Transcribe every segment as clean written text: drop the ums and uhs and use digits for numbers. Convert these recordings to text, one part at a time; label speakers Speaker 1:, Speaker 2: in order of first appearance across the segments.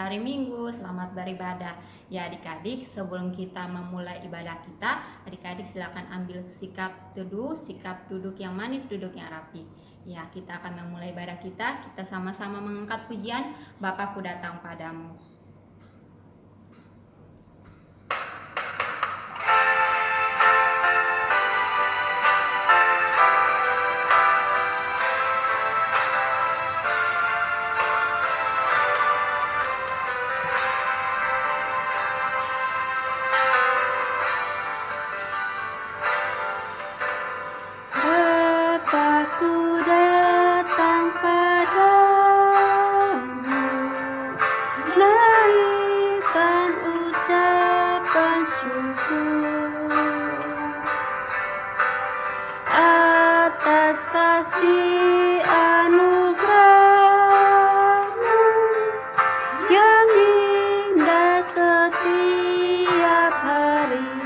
Speaker 1: hari Minggu, selamat beribadah. Ya adik-adik, sebelum kita memulai ibadah kita, adik-adik silakan ambil sikap teduh, sikap duduk yang manis, duduk yang rapi. Ya, kita akan memulai ibadah kita sama-sama mengangkat pujian, Bapakku datang padamu.
Speaker 2: Bapakku datang padamu, naikkan ucapan syukur atas kasih anugerah-Mu yang indah setiap hari.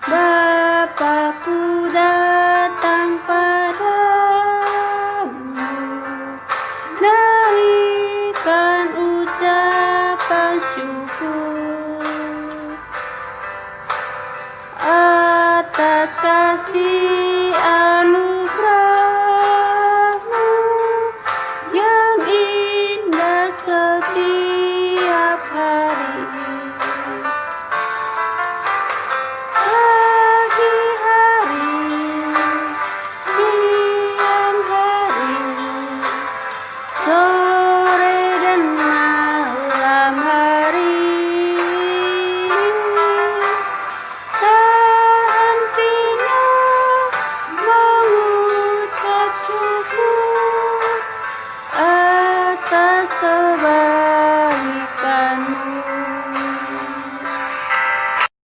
Speaker 2: Bapakku datang padamu, naikkan ucapan syukur atas kasih anugerah-Mu yang indah setiap hari.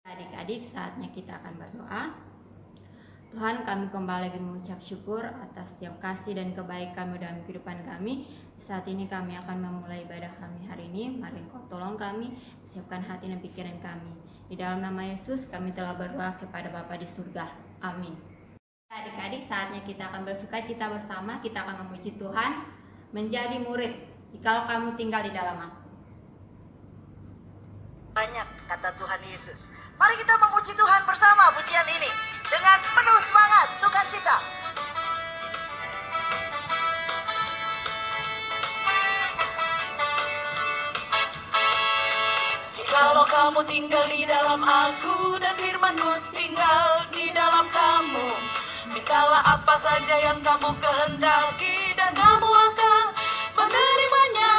Speaker 1: Adik-adik, saatnya kita akan berdoa. Tuhan, kami kembali lagi mengucap syukur atas setiap kasih dan kebaikan-Mu dalam kehidupan kami. Saat ini kami akan memulai ibadah kami hari ini. Mari Engkau tolong kami, siapkan hati dan pikiran kami. Di dalam nama Yesus kami telah berdoa kepada Bapa di surga. Amin. Adik-adik, saatnya kita akan bersukacita bersama. Kita akan memuji Tuhan, menjadi murid jikalau kamu tinggal di dalam Aku.
Speaker 3: Banyak kata Tuhan Yesus. Mari kita memuji Tuhan bersama pujian ini dengan penuh semangat, sukacita. Jikalau kamu tinggal di dalam Aku dan firman-Ku tinggal di dalam kamu, mintalah apa saja yang kamu kehendaki dan kamu akan menerimanya.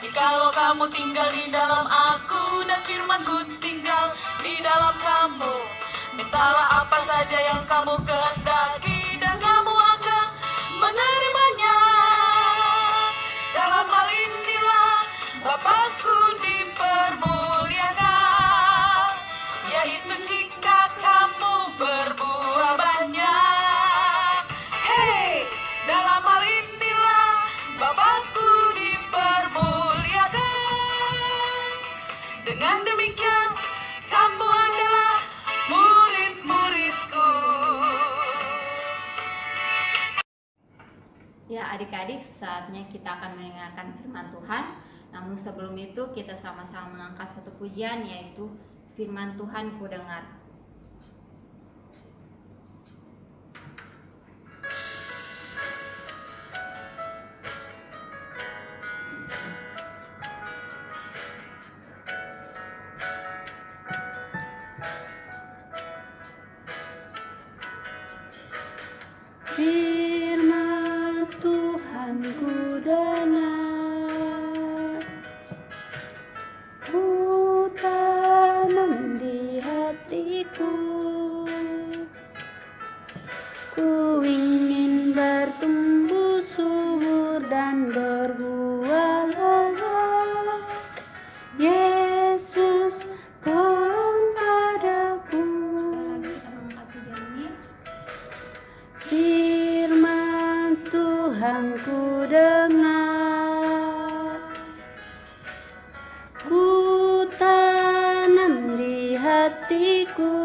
Speaker 3: Jikalau kamu tinggal di dalam Aku dan firman-Ku tinggal di dalam kamu, mintalah apa saja yang kamu kehendaki dan kamu akan menerimanya. Dalam hal inilah Bapakku dipermuliakan, yaitu jika kamu berbuah banyak. Hey, dalam hal inilah Bapakku dengan demikian, kamu adalah murid-muridku.
Speaker 1: Ya adik-adik, saatnya kita akan mendengarkan firman Tuhan. Namun sebelum itu kita sama-sama mengangkat satu pujian, yaitu firman Tuhan ku dengar.
Speaker 2: Firman Tuhan ku dengar, ku tanam di hatiku, ku Tuhanku dengar. Ku tanam di hatiku,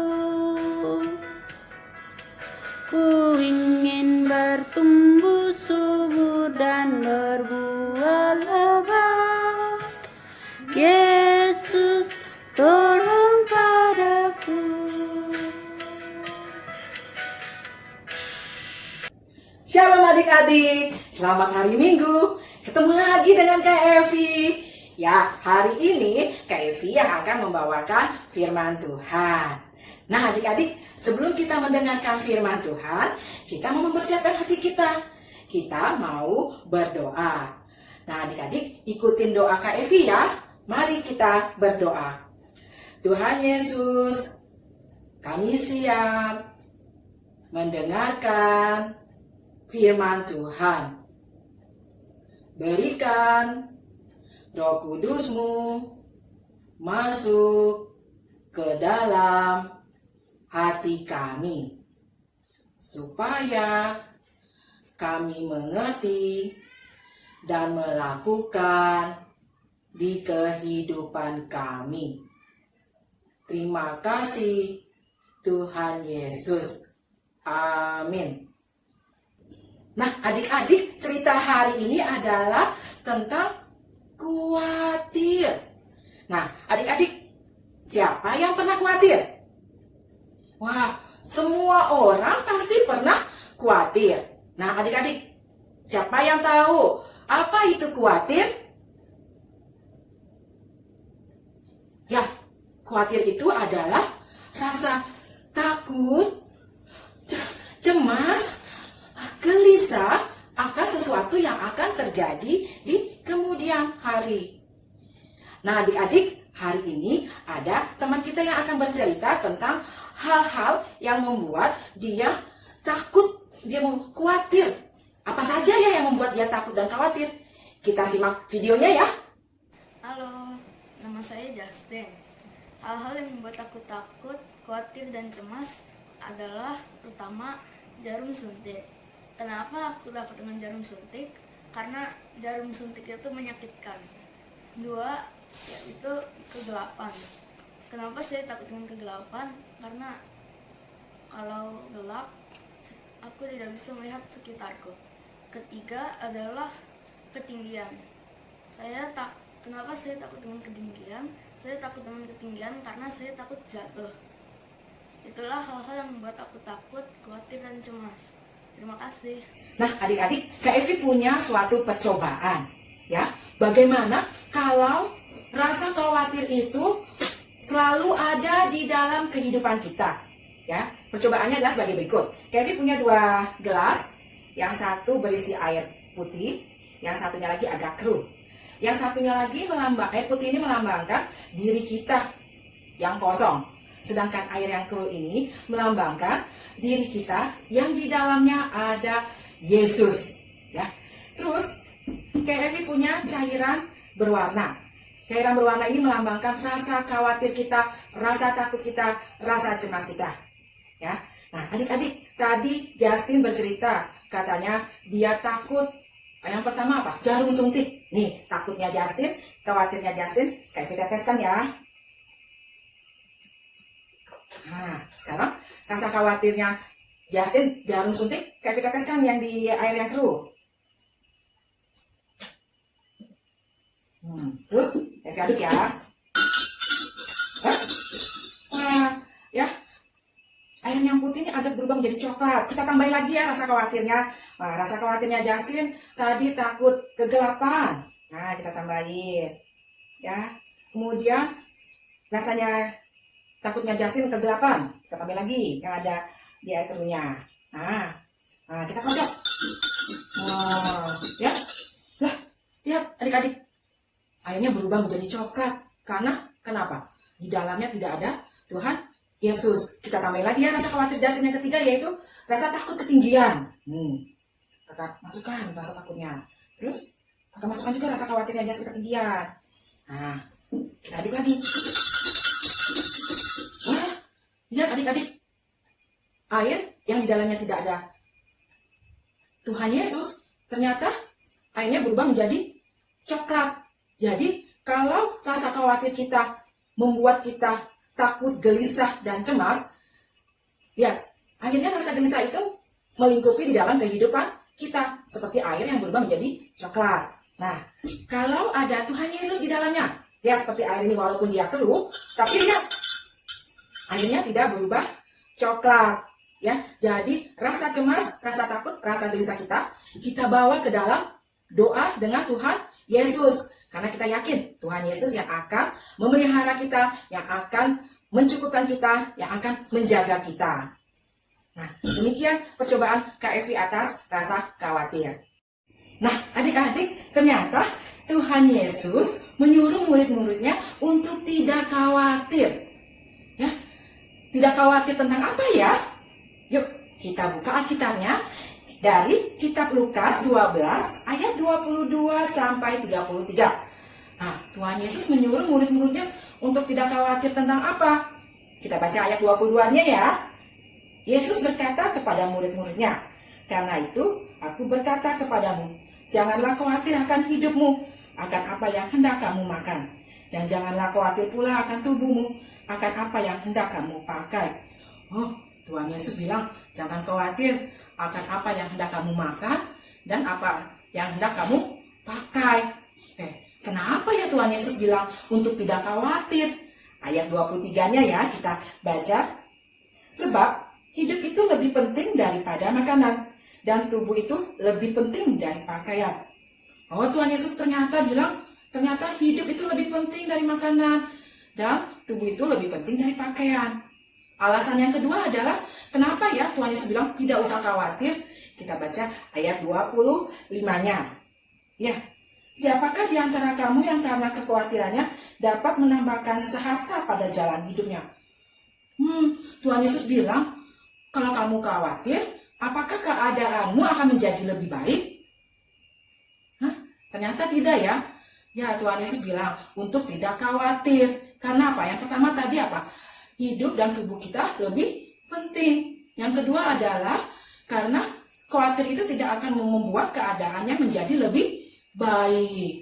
Speaker 2: ku ingin bertumbuh subur dan berbuah lebat. Yesus, tolong padaku.
Speaker 4: Shalom adik-adik, selamat hari Minggu. Ketemu lagi dengan Kak Evi. Ya, hari ini Kak Evi yang akan membawakan firman Tuhan. Nah adik-adik, sebelum kita mendengarkan firman Tuhan, kita mau mempersiapkan hati kita. Kita mau berdoa. Nah adik-adik, ikutin doa Kak Evi ya. Mari kita berdoa. Tuhan Yesus, kami siap mendengarkan firman Tuhan. Berikan Roh Kudus-Mu masuk ke dalam hati kami, supaya kami mengerti dan melakukan di kehidupan kami. Terima kasih Tuhan Yesus. Amin. Nah adik-adik, cerita hari ini adalah tentang khawatir. Nah adik-adik, siapa yang pernah khawatir? Wah, semua orang pasti pernah khawatir. Nah adik-adik, siapa yang tahu apa itu khawatir? Ya, khawatir itu adalah rasa takut, cemas, gelisah akan sesuatu yang akan terjadi di kemudian hari. Nah adik-adik, hari ini ada teman kita yang akan bercerita tentang hal-hal yang membuat dia takut, dia khawatir. Apa saja ya yang membuat dia takut dan khawatir? Kita simak videonya ya.
Speaker 5: Halo, nama saya Justin. Hal-hal yang membuat aku takut, khawatir, dan cemas adalah pertama jarum suntik. Kenapa aku takut dengan jarum suntik? Karena jarum suntik itu menyakitkan. Dua, yaitu kegelapan. Kenapa saya takut dengan kegelapan? Karena kalau gelap, aku tidak bisa melihat sekitarku. Ketiga adalah ketinggian. Kenapa saya takut dengan ketinggian? Saya takut dengan ketinggian karena saya takut jatuh. Itulah hal-hal yang membuat aku takut, khawatir, dan cemas. Terima kasih.
Speaker 4: Nah adik-adik, Kak Evi punya suatu percobaan. Ya, bagaimana kalau rasa khawatir itu selalu ada di dalam kehidupan kita? Ya, percobaannya adalah sebagai berikut. Kak Evi punya 2 gelas, yang satu berisi air putih, yang satunya lagi agak keruh. Yang satunya lagi air putih ini melambangkan diri kita yang kosong. Sedangkan air yang keruh ini melambangkan diri kita yang di dalamnya ada Yesus. Ya. Terus, Kak Evi punya cairan berwarna. Cairan berwarna ini melambangkan rasa khawatir kita, rasa takut kita, rasa cemas kita. Ya. Nah, adik-adik, tadi Justin bercerita, katanya dia takut. Yang pertama apa? Jarum suntik. Nih, takutnya Justin, khawatirnya Justin, Kak Evi teteskan ya. Nah, sekarang rasa khawatirnya Justin, jarum suntik, Kak Evi teteskan yang di air yang keruh. Terus, Kak Evi aduk ya. Wah, ya. Air yang putih ini agak berubah menjadi coklat. Kita tambahin lagi ya rasa khawatirnya. Nah, rasa khawatirnya Justin tadi takut kegelapan. Nah, kita tambahin. Ya. Kemudian rasanya takutnya Justin kegelapan. Kita tambah lagi yang ada di air keruhnya. Nah, kita kocok. Wow, ya. Lah, lihat adik-adik. Airnya berubah menjadi coklat. Karena kenapa? Di dalamnya tidak ada Tuhan Yesus. Kita tambahin lagi ya rasa khawatir Justin yang ketiga, yaitu rasa takut ketinggian. Kita masukkan rasa takutnya. Terus kita masukkan juga rasa khawatirnya Justin ketinggian. Nah, kita aduk lagi. Wah, lihat adik-adik. Air yang di dalamnya tidak ada Tuhan Yesus ternyata akhirnya berubah menjadi coklat. Jadi kalau rasa khawatir kita membuat kita takut, gelisah, dan cemas, ya akhirnya rasa gelisah itu melingkupi di dalam kehidupan kita seperti air yang berubah menjadi coklat. Nah, kalau ada Tuhan Yesus di dalamnya, ya seperti air ini walaupun dia keruh, tapi dia akhirnya tidak berubah coklat. Ya, jadi rasa cemas, rasa takut, rasa gelisah kita bawa ke dalam doa dengan Tuhan Yesus. Karena kita yakin Tuhan Yesus yang akan memelihara kita, yang akan mencukupkan kita, yang akan menjaga kita. Nah, demikian percobaan Kak Evi atas rasa khawatir. Nah, adik-adik, ternyata Tuhan Yesus menyuruh murid-muridnya untuk tidak khawatir. Ya, tidak khawatir tentang apa ya? Yuk, kita buka Alkitabnya dari kitab Lukas 12 ayat 22 sampai 33. Nah, Tuhan Yesus menyuruh murid-muridnya untuk tidak khawatir tentang apa? Kita baca ayat 22-nya ya. Yesus berkata kepada murid-muridnya, "Karena itu aku berkata kepadamu, janganlah khawatir akan hidupmu, akan apa yang hendak kamu makan. Dan janganlah khawatir pula akan tubuhmu, akan apa yang hendak kamu pakai." Oh, Tuhan Yesus bilang, jangan khawatir akan apa yang hendak kamu makan dan apa yang hendak kamu pakai. Kenapa ya Tuhan Yesus bilang untuk tidak khawatir? Ayat 23-nya ya kita baca. Sebab hidup itu lebih penting daripada makanan, dan tubuh itu lebih penting dari pakaian. Oh, Tuhan Yesus ternyata bilang, ternyata hidup itu lebih penting dari makanan, dan tubuh itu lebih penting dari pakaian. Alasan yang kedua adalah, kenapa ya Tuhan Yesus bilang tidak usah khawatir? Kita baca ayat 25-nya. Ya, siapakah di antara kamu yang karena kekhawatirannya dapat menambahkan sehasta pada jalan hidupnya? Tuhan Yesus bilang, kalau kamu khawatir, apakah keadaanmu akan menjadi lebih baik? Ternyata tidak ya. Ya, Tuhan Yesus bilang untuk tidak khawatir. Karena apa? Yang pertama tadi apa? Hidup dan tubuh kita lebih penting. Yang kedua adalah karena khawatir itu tidak akan membuat keadaannya menjadi lebih baik.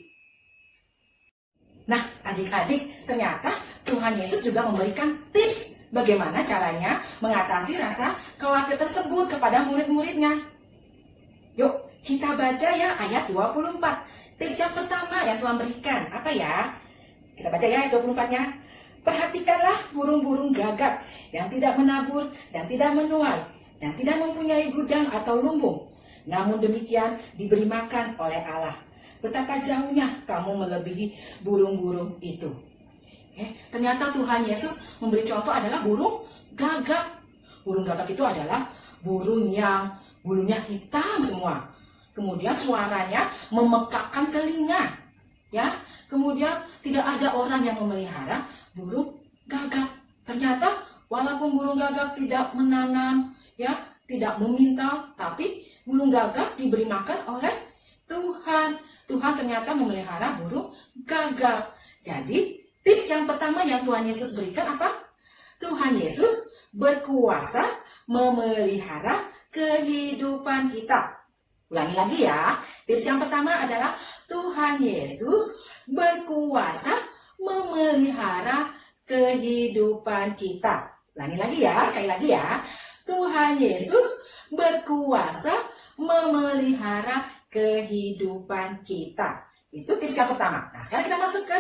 Speaker 4: Nah, adik-adik, ternyata Tuhan Yesus juga memberikan tips bagaimana caranya mengatasi rasa khawatir tersebut kepada murid-muridnya. Yuk, kita baca ya ayat 24. Tips yang pertama yang Tuhan berikan, apa ya? Kita baca ya ayat 24-nya. Perhatikanlah burung-burung gagak yang tidak menabur dan tidak menuai dan tidak mempunyai gudang atau lumbung. Namun demikian diberi makan oleh Allah. Betapa jauhnya kamu melebihi burung-burung itu. Ternyata Tuhan Yesus memberi contoh adalah burung gagak. Burung gagak itu adalah burung yang bulunya hitam semua. Kemudian suaranya memekakkan telinga. Ya, kemudian tidak ada orang yang memelihara burung gagak. Ternyata walaupun burung gagak tidak menanam, ya, tidak memintal, tapi burung gagak diberi makan oleh Tuhan. Tuhan ternyata memelihara burung gagak. Jadi tips yang pertama yang Tuhan Yesus berikan apa? Tuhan Yesus berkuasa memelihara kehidupan kita. Ulangi lagi ya. Tips yang pertama adalah Tuhan Yesus berkuasa memelihara kehidupan kita. Ulangi lagi ya, sekali lagi ya. Tuhan Yesus berkuasa memelihara kehidupan kita. Itu tips yang pertama. Nah, sekarang kita masuk ke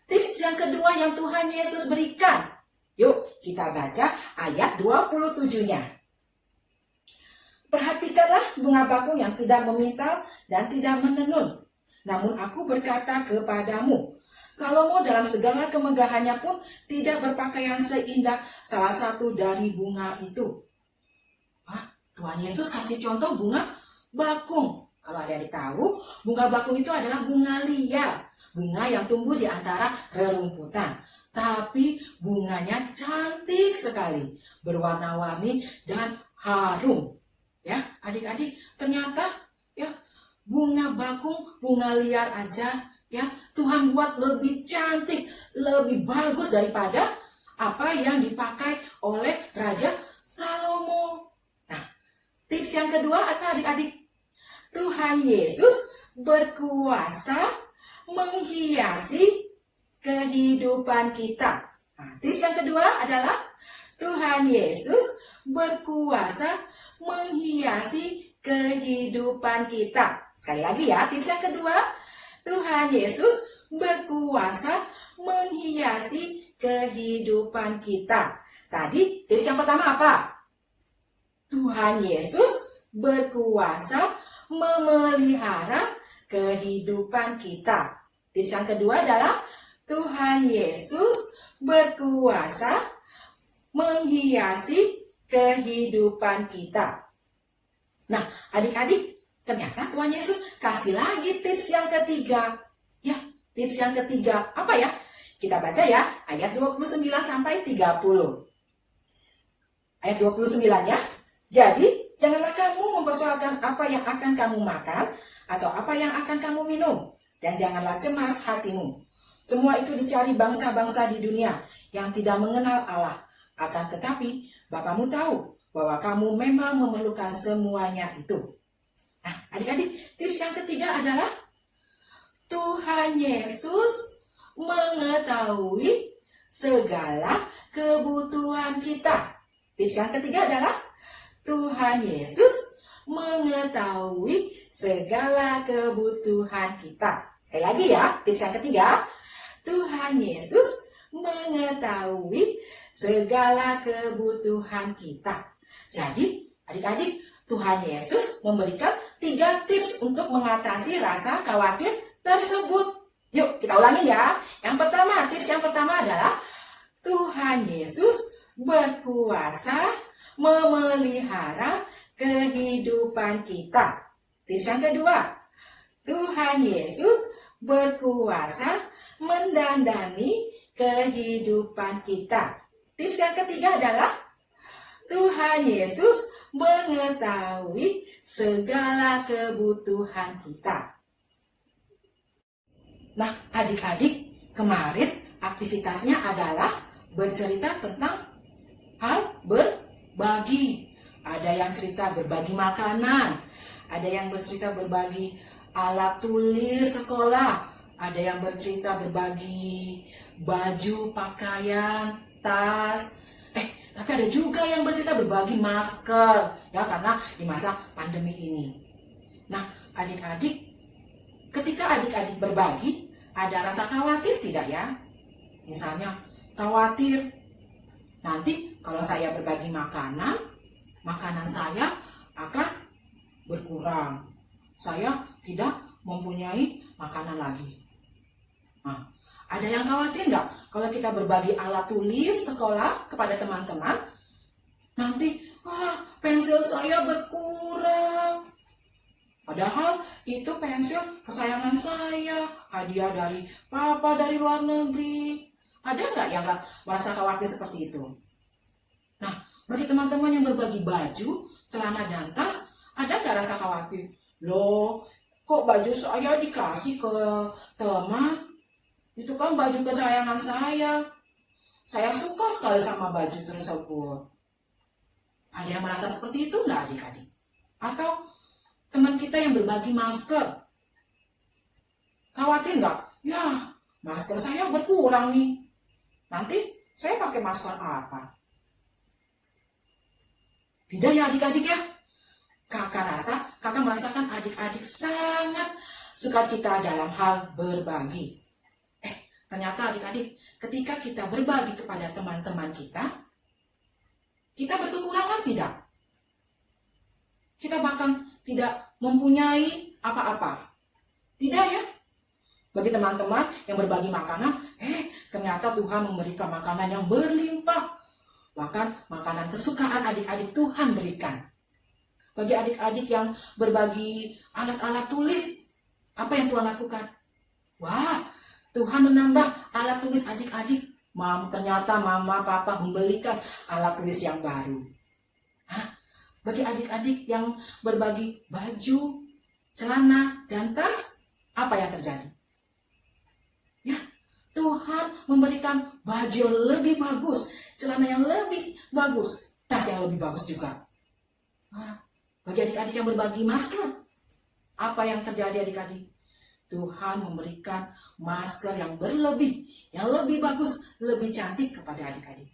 Speaker 4: tips yang kedua yang Tuhan Yesus berikan. Yuk, kita baca ayat 27-nya. Perhatikanlah bunga bakung yang tidak memintal dan tidak menenun. Namun aku berkata kepadamu, Salomo dalam segala kemegahannya pun tidak berpakaian seindah salah satu dari bunga itu. Tuhan Yesus kasih contoh bunga bakung. Kalau adik-adik tahu, bunga bakung itu adalah bunga liar. Bunga yang tumbuh di antara rerumputan. Tapi bunganya cantik sekali. Berwarna-warni dan harum. Ya, adik-adik, ternyata ya bunga bakung, bunga liar aja, ya Tuhan buat lebih cantik, lebih bagus daripada apa yang dipakai oleh Raja Salomo. Nah, tips yang kedua apa adik-adik? Tuhan Yesus berkuasa menghiasi kehidupan kita. Nah, tips yang kedua adalah Tuhan Yesus berkuasa menghiasi kehidupan kita. Sekali lagi ya, tips yang kedua, Tuhan Yesus berkuasa menghiasi kehidupan kita. Tadi tips yang pertama apa? Tuhan Yesus berkuasa memelihara kehidupan kita. Tips yang kedua adalah Tuhan Yesus berkuasa menghiasi kehidupan kita. Nah, adik-adik, ternyata Tuhan Yesus kasih lagi tips yang ketiga. Ya, tips yang ketiga apa ya? Kita baca ya, ayat 29 sampai 30. Ayat 29 ya. Jadi, janganlah kamu mempersoalkan apa yang akan kamu makan atau apa yang akan kamu minum. Dan janganlah cemas hatimu. Semua itu dicari bangsa-bangsa di dunia yang tidak mengenal Allah. Akan tetapi, Bapamu tahu bahwa kamu memang memerlukan semuanya itu. Nah, adik-adik, tips yang ketiga adalah Tuhan Yesus mengetahui segala kebutuhan kita. Tips yang ketiga adalah Tuhan Yesus mengetahui segala kebutuhan kita. Sekali lagi ya, tips yang ketiga, Tuhan Yesus mengetahui segala kebutuhan kita. Jadi, adik-adik, Tuhan Yesus memberikan 3 tips untuk mengatasi rasa khawatir tersebut. Yuk, kita ulangi ya. Yang pertama, tips yang pertama adalah Tuhan Yesus berkuasa memelihara kehidupan kita. Tips yang kedua, Tuhan Yesus berkuasa mendandani kehidupan kita. Tips yang ketiga adalah Tuhan Yesus mengetahui segala kebutuhan kita. Nah, adik-adik, kemarin aktivitasnya adalah bercerita tentang hal berbagi. Ada yang cerita berbagi makanan, ada yang bercerita berbagi alat tulis sekolah, ada yang bercerita berbagi baju, pakaian, tas. Tapi ada juga yang bercerita berbagi masker, ya, karena di masa pandemi ini. Nah, adik-adik, ketika adik-adik berbagi, ada rasa khawatir tidak ya? Misalnya, khawatir nanti kalau saya berbagi makanan saya akan berkurang. Saya tidak mempunyai makanan lagi. Nah, ada yang khawatir nggak kalau kita berbagi alat tulis sekolah kepada teman-teman? Nanti, pensil saya berkurang. Padahal itu pensil kesayangan saya, hadiah dari papa dari luar negeri. Ada nggak yang merasa khawatir seperti itu? Nah, bagi teman-teman yang berbagi baju, celana dan tas, ada nggak rasa khawatir? Loh, kok baju saya dikasih ke teman? Itu kan baju kesayangan saya. Saya suka sekali sama baju tersebut. Ada yang merasa seperti itu nggak adik-adik? Atau teman kita yang berbagi masker, khawatir nggak? Ya, masker saya berkurang nih. Nanti saya pakai masker apa? Tidak ya adik-adik ya? Kakak merasakan adik-adik sangat sukacita dalam hal berbagi. Ternyata adik-adik, ketika kita berbagi kepada teman-teman kita berkekurangan tidak? Kita bahkan tidak mempunyai apa-apa. Tidak ya? Bagi teman-teman yang berbagi makanan, ternyata Tuhan memberikan makanan yang berlimpah. Bahkan makanan kesukaan adik-adik Tuhan berikan. Bagi adik-adik yang berbagi alat-alat tulis, apa yang Tuhan lakukan? Wah, Tuhan menambah alat tulis adik-adik. Ternyata mama, papa membelikan alat tulis yang baru. Bagi adik-adik yang berbagi baju, celana, dan tas, apa yang terjadi? Ya, Tuhan memberikan baju yang lebih bagus, celana yang lebih bagus, tas yang lebih bagus juga. Bagi adik-adik yang berbagi masker, Apa yang terjadi adik-adik? Tuhan memberikan masker yang berlebih, yang lebih bagus, lebih cantik kepada adik-adik.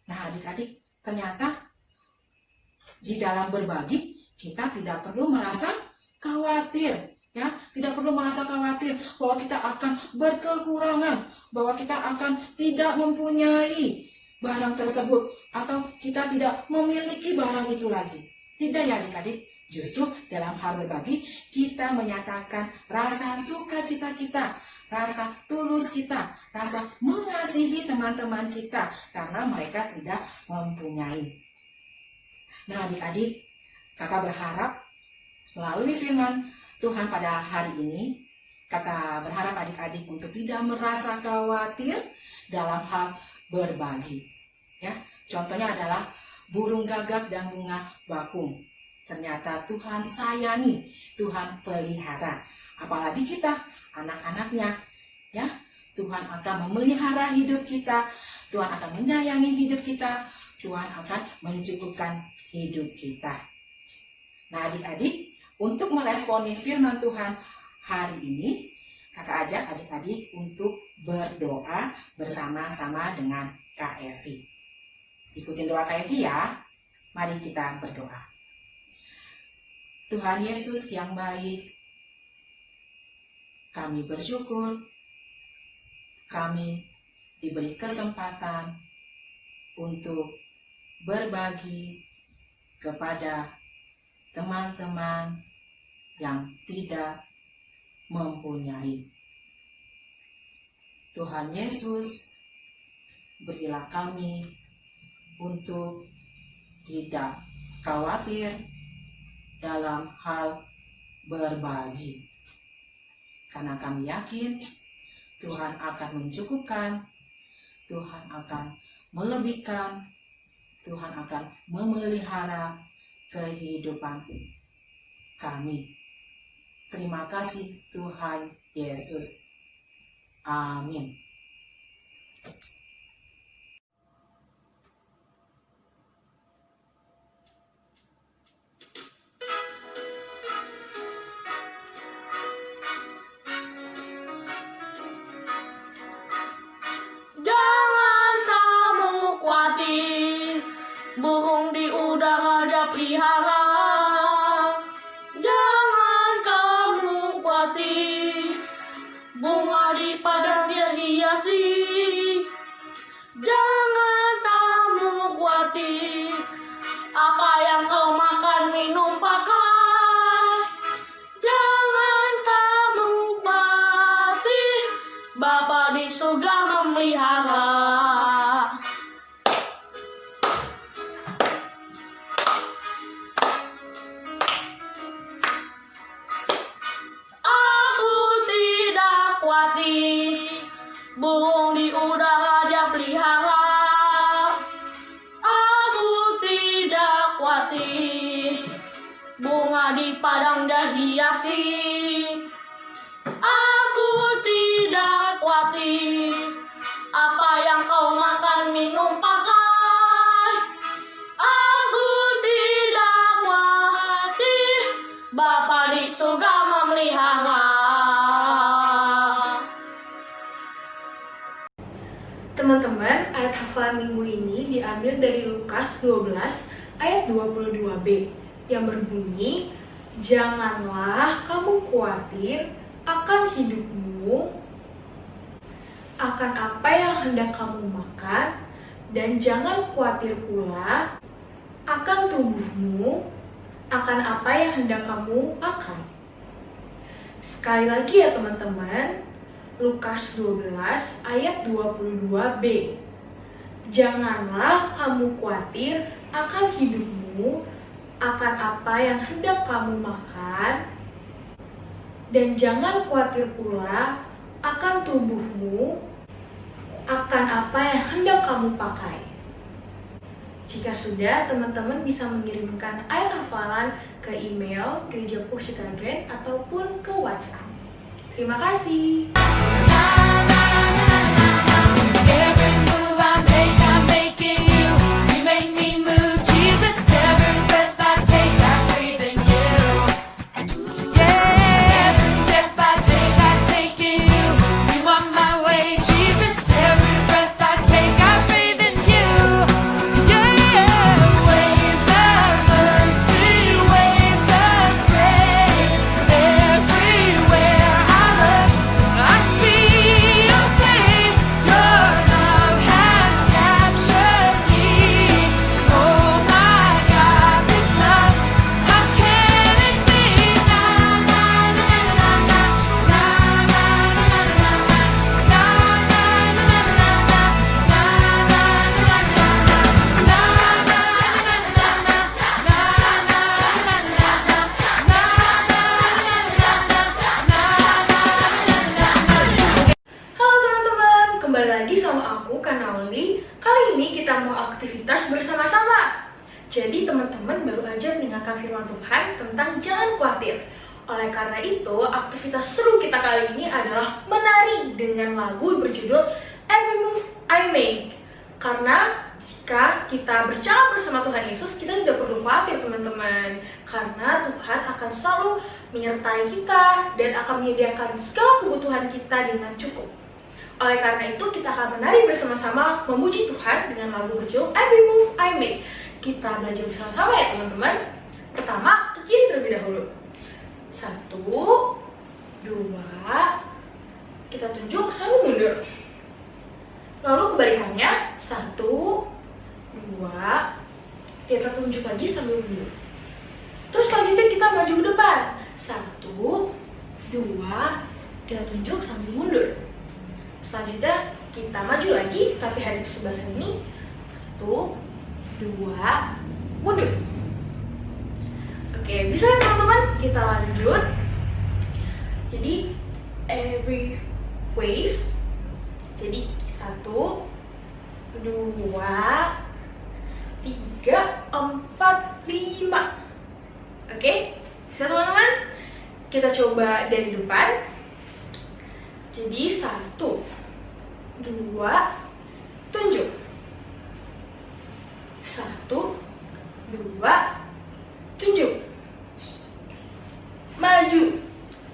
Speaker 4: Nah adik-adik, ternyata di dalam berbagi kita tidak perlu merasa khawatir, ya, tidak perlu merasa khawatir bahwa kita akan berkekurangan, bahwa kita akan tidak mempunyai barang tersebut atau kita tidak memiliki barang itu lagi. Tidak ya adik-adik. Justru dalam hal berbagi, kita menyatakan rasa sukacita kita, rasa tulus kita, rasa mengasihi teman-teman kita, karena mereka tidak mempunyai. Nah adik-adik, kakak berharap melalui firman Tuhan pada hari ini, kakak berharap adik-adik untuk tidak merasa khawatir dalam hal berbagi. Ya, contohnya adalah burung gagak dan bunga bakung. Ternyata Tuhan sayangi, Tuhan pelihara. Apalagi kita, anak-anaknya, ya, Tuhan akan memelihara hidup kita, Tuhan akan menyayangi hidup kita, Tuhan akan mencukupkan hidup kita. Nah adik-adik, untuk meresponi firman Tuhan hari ini, kakak ajak adik-adik untuk berdoa bersama-sama dengan Kak Evi. Ikutin doa Kak Evi ya. Mari kita berdoa. Tuhan Yesus yang baik, kami bersyukur kami diberi kesempatan untuk berbagi kepada teman-teman yang tidak mempunyai. Tuhan Yesus, berilah kami untuk tidak khawatir dalam hal berbagi. Karena kami yakin Tuhan akan mencukupkan, Tuhan akan melebihkan, Tuhan akan memelihara kehidupan kami. Terima kasih Tuhan Yesus. Amin.
Speaker 5: Jangan kamu khawatir, burung di udara dia pelihara. Jangan kamu khawatir, bunga di padang dia hiasi. Jangan kamu khawatir, apa yang kau makan, minum, pakai. Jangan kamu khawatir, Bapa di surga memelihara. Aku tidak khawatir, burung di udara dia pelihara. Aku tidak khawatir, bunga di padang dia hiasi. Aku tidak khawatir, apa yang kau makan, minum, pakai. Aku tidak khawatir, Bapa di surga memelihara.
Speaker 6: Teman-teman, ayat hafalan minggu ini diambil dari Lukas 12 ayat 22b yang berbunyi, janganlah kamu khawatir akan hidupmu, akan apa yang hendak kamu makan, dan jangan khawatir pula akan tubuhmu, akan apa yang hendak kamu pakai. Sekali lagi ya teman-teman, Lukas 12 ayat 22b. Janganlah kamu khawatir akan hidupmu, akan apa yang hendak kamu makan, dan jangan khawatir pula akan tubuhmu, akan apa yang hendak kamu pakai. Jika sudah, teman-teman bisa mengirimkan ayat hafalan ke email Gereja Pushita Grand ataupun ke WhatsApp. Terima kasih.
Speaker 3: Every move I make, I'm making you. You make me move, Jesus. Every breath I take, I breathe in you. Yeah.
Speaker 6: kita mau aktivitas bersama-sama. Jadi teman-teman baru aja mendengarkan firman Tuhan tentang jangan khawatir. Oleh karena itu, aktivitas seru kita kali ini adalah menari dengan lagu berjudul Every Move I Make. Karena jika kita berjalan bersama Tuhan Yesus, kita tidak perlu khawatir teman-teman. Karena Tuhan akan selalu menyertai kita dan akan menyediakan segala kebutuhan kita dengan cukup. Oleh karena itu, kita akan menari bersama-sama memuji Tuhan dengan lagu berjudul Every Move I Make. Kita belajar bersama-sama ya teman-teman. Pertama, ke kiri terlebih dahulu. 1, 2, kita tunjuk sambil mundur. Lalu kebalikannya, 1, 2, kita tunjuk lagi sambil mundur. Terus selanjutnya kita maju ke depan. 1, 2, kita tunjuk sambil mundur. Selanjutnya kita maju lagi, tapi hari ke sebelah sini. 1, 2, mundur. Oke, bisa ya teman-teman? Kita lanjut. Jadi every waves. Jadi 1, 2, 3, 4, 5. Oke, bisa teman-teman? Kita coba dari depan. Jadi 1, 2, tunjuk. 1, 2, tunjuk. Maju,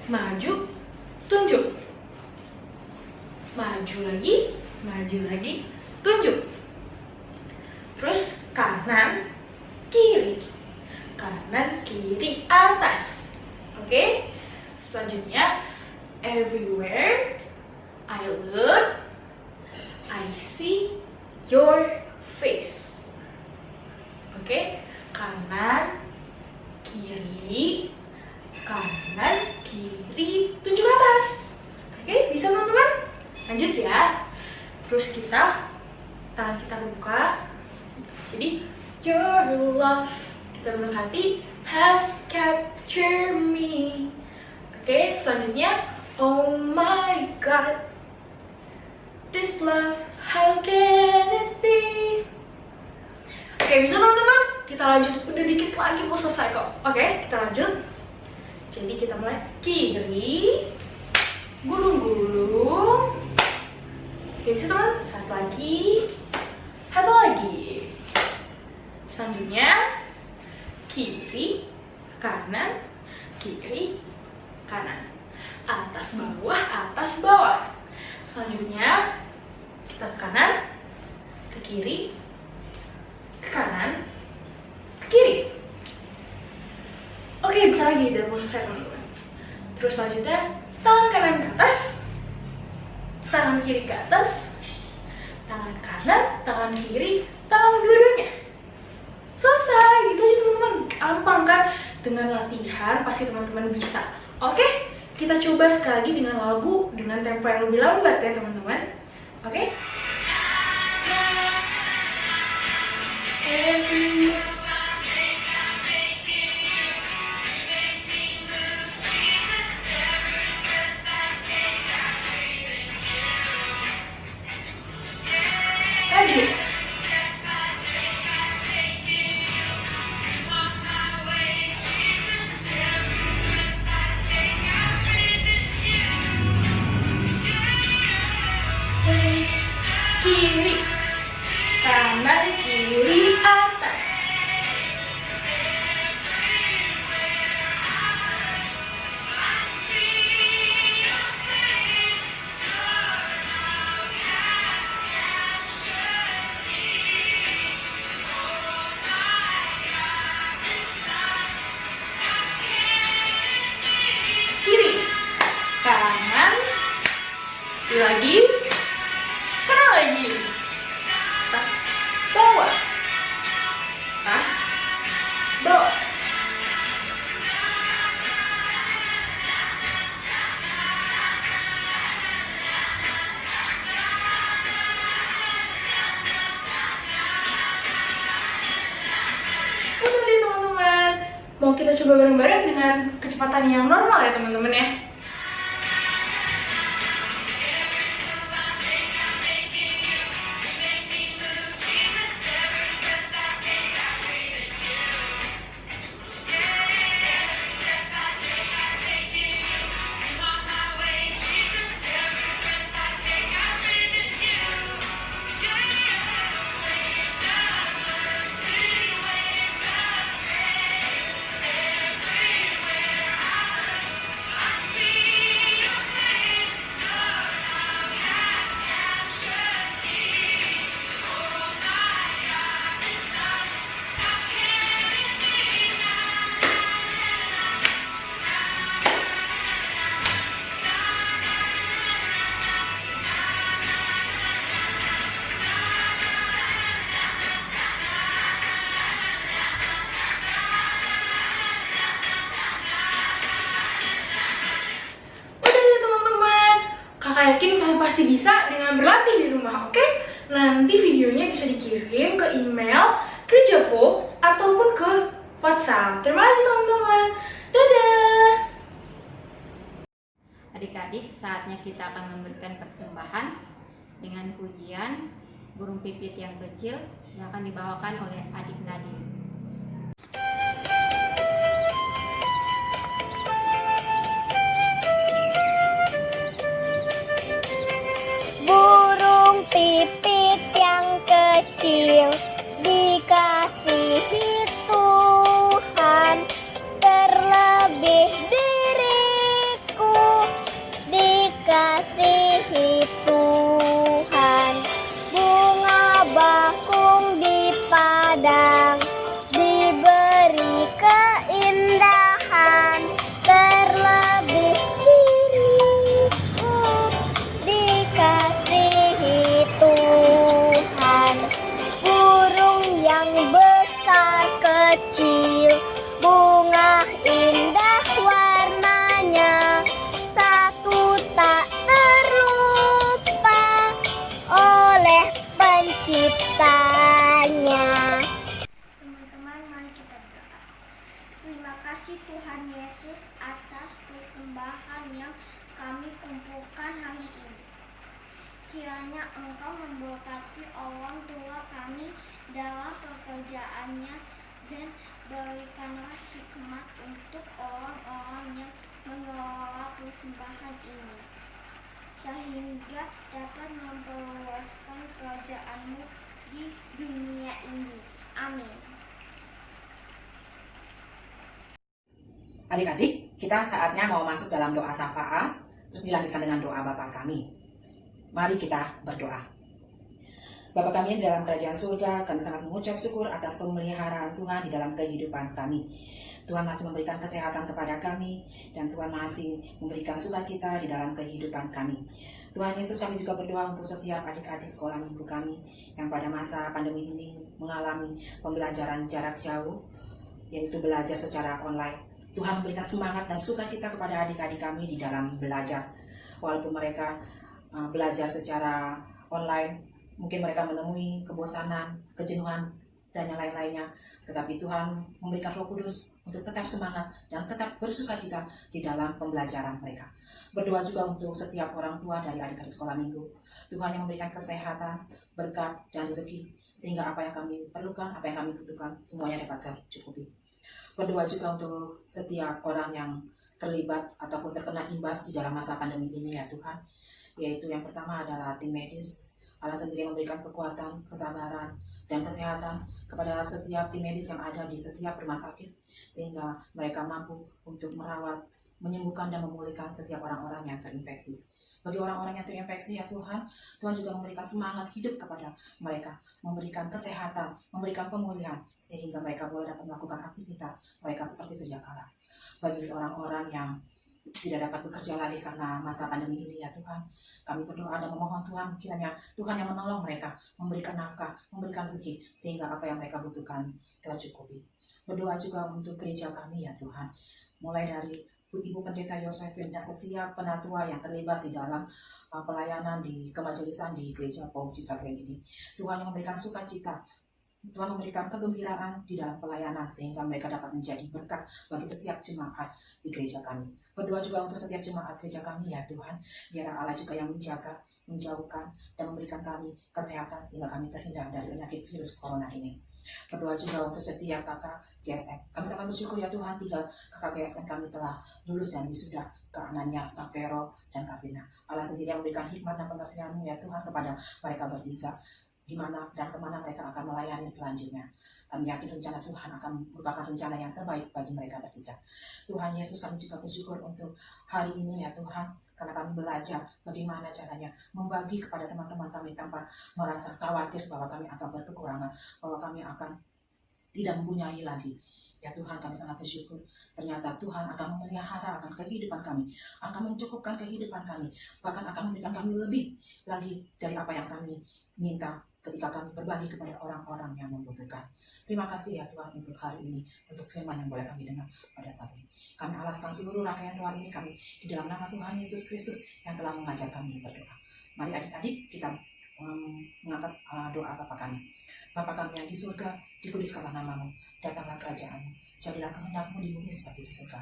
Speaker 6: maju, tunjuk. Maju lagi, tunjuk. Terus kanan, kiri. Kanan, kiri, atas. Oke? Selanjutnya, everywhere I look, I see your face. Oke? Kanan, kiri, tunjuk atas. Oke? Bisa teman-teman? Lanjut ya. Terus tangan kita buka. Jadi, your love, kita mendekati, has captured me. Oke, selanjutnya, oh my God, this love, how can it be? Oke, bisa teman-teman? Kita lanjut, udah dikit lagi mau selesai kok. Oke, kita lanjut. Jadi kita mulai kiri, gulung-gulung. Oke, bisa teman? Satu lagi. Selanjutnya kiri, kanan, kiri, kanan. Atas bawah. Selanjutnya kita ke kanan, ke kiri, ke kanan, ke kiri. Oke, bisa lagi, udah mau selesai teman-teman. Terus selanjutnya tangan kanan ke atas, tangan kiri ke atas, tangan kanan, tangan kiri, tangan dua-duanya. Selesai, gitu aja teman-teman. Gampang kan? Dengan latihan pasti teman-teman bisa. Oke, kita coba sekali lagi dengan lagu dengan tempo yang lebih lambat ya teman-teman. Oke? Lanjut. Kiri, kanan, kiri, atas. Kiri, kanan, lagi, kanan lagi. Tas, bawah. Tas, bawah. Udah deh teman-teman. Mau kita coba bareng-bareng dengan kecepatan yang normal ya teman-teman ya. Saya yakin kamu pasti bisa dengan berlatih di rumah, oke? Nanti videonya bisa dikirim ke email Gerejapo ataupun ke WhatsApp. Terima kasih teman-teman. Dadah!
Speaker 1: Adik-adik, saatnya kita akan memberikan persembahan dengan pujian burung pipit yang kecil yang akan dibawakan oleh adik Nadine.
Speaker 2: Burung pipit yang kecil dikasihi Tuhan, terlebih diriku dikasihi Tuhan. Bunga bakung di padang diberi keindahan, terlebih diriku dikasihi Tuhan. Burung yang besar kecil, bunga indah warnanya, satu tak terlupa oleh penciptanya.
Speaker 7: Teman-teman, mari kita berdoa. Terima kasih Tuhan Yesus atas persembahan yang kami kumpulkan hari ini. Kiranya Engkau memberkati orang tua kami dalam pekerjaannya dan berikanlah hikmat untuk orang-orang yang mengelola persembahan ini, sehingga dapat memperluaskan kerajaan-Mu di dunia ini. Amin.
Speaker 4: Adik-adik, kita saatnya mau masuk dalam doa syafaat, terus dilanjutkan dengan doa Bapa kami. Mari kita berdoa. Bapa kami yang di dalam kerajaan surga, kami sangat mengucap syukur atas pemeliharaan Tuhan di dalam kehidupan kami. Tuhan masih memberikan kesehatan kepada kami, dan Tuhan masih memberikan sukacita di dalam kehidupan kami. Tuhan Yesus, kami juga berdoa untuk setiap adik-adik sekolah minggu kami yang pada masa pandemi ini mengalami pembelajaran jarak jauh, yaitu belajar secara online. Tuhan memberikan semangat dan sukacita kepada adik-adik kami di dalam belajar. Walaupun mereka belajar secara online, mungkin mereka menemui kebosanan, kejenuhan, dan yang lain-lainnya. Tetapi Tuhan memberikan Roh Kudus untuk tetap semangat dan tetap bersukacita di dalam pembelajaran mereka. Berdoa juga untuk setiap orang tua dari adik-adik sekolah minggu. Tuhan yang memberikan kesehatan, berkat, dan rezeki, sehingga apa yang kami perlukan, apa yang kami butuhkan, semuanya dapat tercukupi. Berdoa juga untuk setiap orang yang terlibat ataupun terkena imbas di dalam masa pandemi ini ya Tuhan. Yaitu yang pertama adalah tim medis. Allah sendiri memberikan kekuatan, kesabaran, dan kesehatan kepada setiap tim medis yang ada di setiap rumah sakit, sehingga mereka mampu untuk merawat, menyembuhkan, dan memulihkan setiap orang-orang yang terinfeksi. Bagi orang-orang yang terinfeksi ya Tuhan, Tuhan juga memberikan semangat hidup kepada mereka, memberikan kesehatan, memberikan pemulihan, sehingga mereka boleh dapat melakukan aktivitas mereka seperti sedia kala. Bagi orang-orang yang tidak dapat bekerja lagi karena masa pandemi ini ya Tuhan, kami berdoa dan memohon Tuhan, kiranya Tuhan yang menolong mereka, memberikan nafkah, memberikan rezeki, sehingga apa yang mereka butuhkan tercukupi. Berdoa juga untuk gereja kami ya Tuhan, mulai dari Ibu Pendeta Yosefin dan setiap penatua yang terlibat di dalam pelayanan di kemajelisan di Gereja Paul Citra Grand ini. Tuhan yang memberikan sukacita, Tuhan memberikan kegembiraan di dalam pelayanan, sehingga mereka dapat menjadi berkat bagi setiap jemaat di gereja kami. Berdoa juga untuk setiap jemaat gereja kami ya Tuhan, biar Allah juga yang menjaga, menjauhkan, dan memberikan kami kesehatan sehingga kami terhindar dari penyakit virus corona ini. Berdoa juga untuk setiap kakak GSM. Kami sangat bersyukur ya Tuhan, 3 kakak GSM kami telah lulus dan wisuda, Kak Ananias, Kak Vero, dan Kak Vina. Allah sendiri yang memberikan hikmat dan pengertian-Mu ya Tuhan kepada mereka bertiga, di mana dan kemana mereka akan melayani selanjutnya. Kami yakin rencana Tuhan akan merupakan rencana yang terbaik bagi mereka bertiga. Tuhan Yesus, kami juga bersyukur untuk hari ini ya Tuhan, karena kami belajar bagaimana caranya membagi kepada teman-teman kami tanpa merasa khawatir bahwa kami akan berkekurangan, bahwa kami akan tidak mempunyai lagi. Ya Tuhan, kami sangat bersyukur. Ternyata Tuhan akan memelihara akan kehidupan kami, akan mencukupkan kehidupan kami, bahkan akan memberikan kami lebih lagi dari apa yang kami minta ketika kami berbagi kepada orang-orang yang membutuhkan. Terima kasih ya Tuhan untuk hari ini, untuk firman yang boleh kami dengar pada saat ini. Kami alaskan seluruh rangkaian doa ini kami di dalam nama Tuhan Yesus Kristus yang telah mengajar kami berdoa. Mari adik-adik kita mengangkat doa Bapa kami. Bapa kami yang di surga, dikuduskanlah namamu, datanglah kerajaanmu, jadilah kehendakmu di bumi seperti di surga.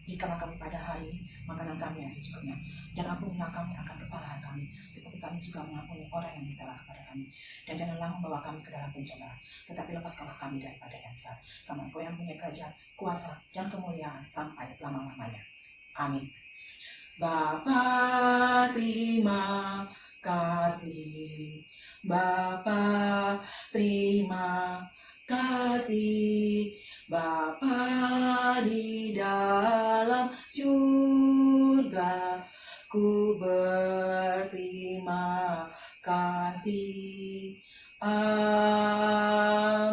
Speaker 4: Berikanlah kami pada hari ini makanan kami yang secukupnya, dan ampunilah kami akan kesalahan kami, seperti kami juga mengampuni orang yang bersalah kepada kami. Dan janganlah membawa kami ke dalam pencobaan, tetapi lepaskanlah kami daripada yang jahat. Karena Engkau yang punya kerajaan, kuasa, dan kemuliaan sampai selama-lamanya. Amin. Bapa, terima kasih. Bapa, terima kasih. Bapa di dalam surga, ku berterima kasih. Amin.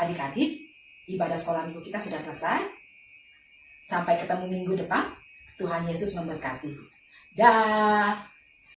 Speaker 4: Adik-adik, ibadah sekolah minggu kita sudah selesai. Sampai ketemu minggu depan. Tuhan Yesus memberkati. Dah.